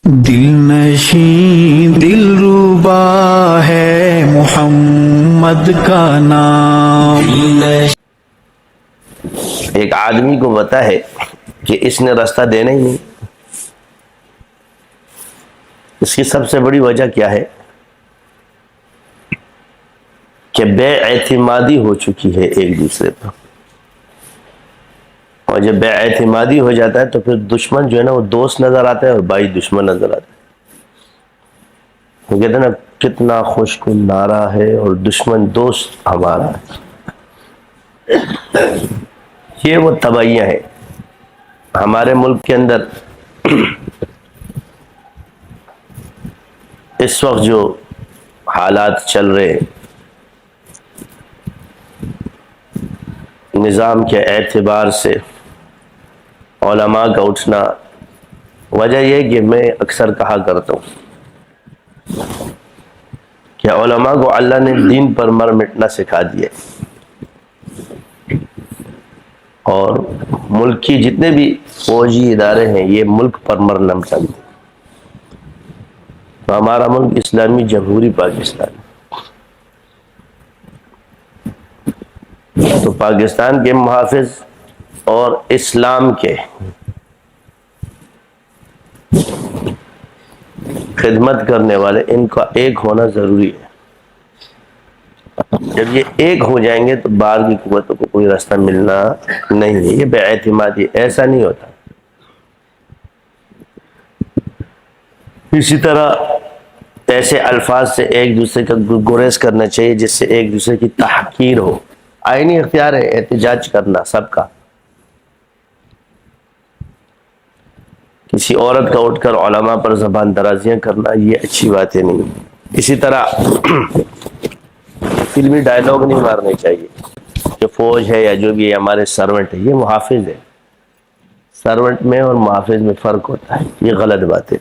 دل نشین دل روبا ہے محمد کا نام۔ ایک آدمی کو پتا ہے کہ اس نے راستہ دینا ہی نہیں۔ اس کی سب سے بڑی وجہ کیا ہے کہ بے اعتمادی ہو چکی ہے ایک دوسرے پر، اور جب بے اعتمادی ہو جاتا ہے تو پھر دشمن جو ہے نا وہ دوست نظر آتا ہے اور بھائی دشمن نظر آتا ہے۔ وہ کہتے ہیں نا کتنا خوش کن نعرہ ہے اور دشمن دوست ہمارا ہے۔ یہ وہ تباہیاں ہیں ہمارے ملک کے اندر۔ اس وقت جو حالات چل رہے نظام کے اعتبار سے، علماء کا اٹھنا، وجہ یہ کہ میں اکثر کہا کرتا ہوں کہ علماء کو اللہ نے دین پر مر مٹنا سکھا دیا، اور ملک کی جتنے بھی فوجی ادارے ہیں یہ ملک پر مرنا چاہتے ہیں۔ تو ہمارا ملک اسلامی جمہوری پاکستان، تو پاکستان کے محافظ اور اسلام کے خدمت کرنے والے، ان کا ایک ہونا ضروری ہے۔ جب یہ ایک ہو جائیں گے تو باہر کی قوتوں کو کوئی راستہ ملنا نہیں ہے۔ یہ بے اعتمادی ایسا نہیں ہوتا۔ اسی طرح ایسے الفاظ سے ایک دوسرے کا گریز کرنا چاہیے جس سے ایک دوسرے کی تحقیر ہو۔ آئینی اختیار ہے احتجاج کرنا سب کا، کسی عورت کا اٹھ کر علماء پر زبان درازیاں کرنا یہ اچھی باتیں نہیں۔ اسی طرح فلمی ڈائلاگ نہیں مارنے چاہیے۔ جو فوج ہے یا جو بھی ہمارے سرونٹ ہے، یہ محافظ ہے۔ سرونٹ میں اور محافظ میں فرق ہوتا ہے، یہ غلط بات ہے۔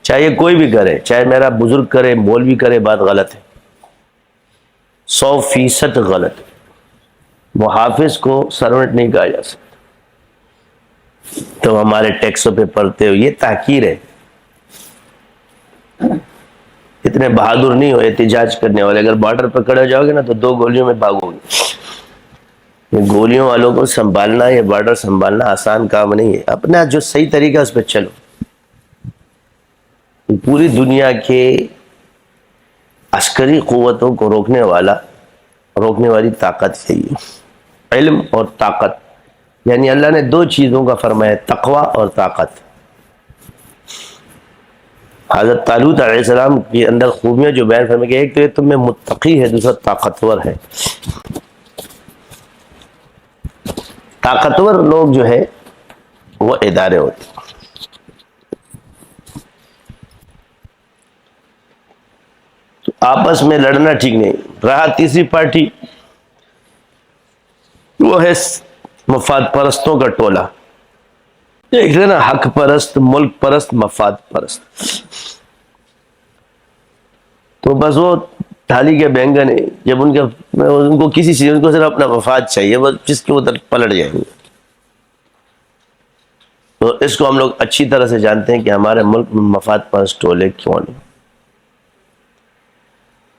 چاہے کوئی بھی کرے، چاہے میرا بزرگ کرے، مولوی کرے، بات غلط ہے، 100% غلط ہے۔ محافظ کو سرونٹ نہیں کہا جا سکتا۔ تو ہمارے ٹیکسوں پہ پڑھتے ہو، یہ تحقیر ہے۔ اتنے بہادر نہیں ہو احتجاج کرنے والے۔ اگر بارڈر پہ کھڑے ہو جاؤ گے نا تو 2 گولیوں میں بھاگو گے۔ یہ گولیوں والوں کو سنبھالنا، یہ بارڈر سنبھالنا آسان کام نہیں ہے۔ اپنا جو صحیح طریقہ اس پہ چلو۔ پوری دنیا کے عسکری قوتوں کو روکنے والی طاقت یہی ہے، علم اور طاقت۔ یعنی اللہ نے 2 چیزوں کا فرمایا، تقوی اور طاقت۔ حضرت طالوت علیہ السلام کے اندر خوبیاں جو بیان فرمائی کہ ایک تو یہ تم میں متقی ہے، دوسرا طاقتور ہے۔ طاقتور لوگ جو ہے وہ ادارے ہوتے ہیں۔ تو آپس میں لڑنا ٹھیک نہیں رہا۔ تیسری پارٹی وہ ہے مفاد پرستوں کا ٹولہ۔ ایک ہے نا حق پرست، ملک پرست، مفاد پرست۔ تو بس وہ تھالی کے بینگن ہے، جب ان کو کسی چیز، ان کو صرف اپنا مفاد چاہیے، بس جس کے ادھر پلٹ جائیں گے۔ تو اس کو ہم لوگ اچھی طرح سے جانتے ہیں کہ ہمارے ملک میں مفاد پرست ٹولے کیوں نہیں۔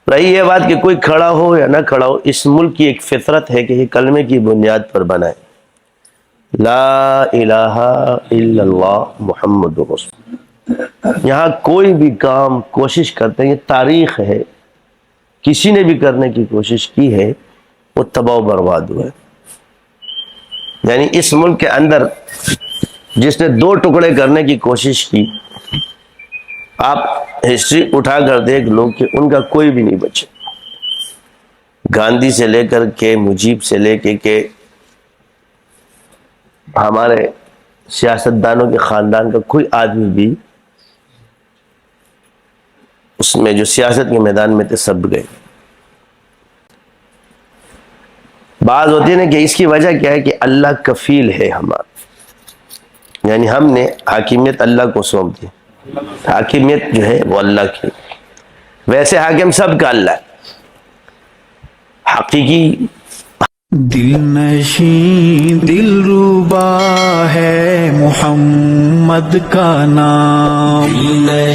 رہی یہ بات کہ کوئی کھڑا ہو یا نہ کھڑا ہو، اس ملک کی ایک فطرت ہے کہ یہ کلمے کی بنیاد پر بنائے، لا الہ الا اللہ محمد رسول۔ یہاں کوئی بھی کام کوشش کرتے ہیں، یہ تاریخ ہے، کسی نے بھی کرنے کی کوشش کی ہے وہ تباہ و برباد ہوا ہے۔ یعنی اس ملک کے اندر جس نے 2 ٹکڑے کرنے کی کوشش کی، آپ ہسٹری اٹھا کر دیکھ لو کہ ان کا کوئی بھی نہیں بچے۔ گاندھی سے لے کر کے، مجیب سے لے کے ہمارے سیاستدانوں کے خاندان کا کوئی آدمی بھی اس میں جو سیاست کے میدان میں تھے سب گئے۔ بات ہوتی ہے نا کہ اس کی وجہ کیا ہے کہ اللہ کفیل ہے ہمارا، یعنی ہم نے حاکمیت اللہ کو سونپ دی۔ حاکمیت جو ہے وہ اللہ کی، ویسے حاکم سب کا اللہ ہے، حقیقی دل نشین دل روبا ہے محمد کا نام۔ نشین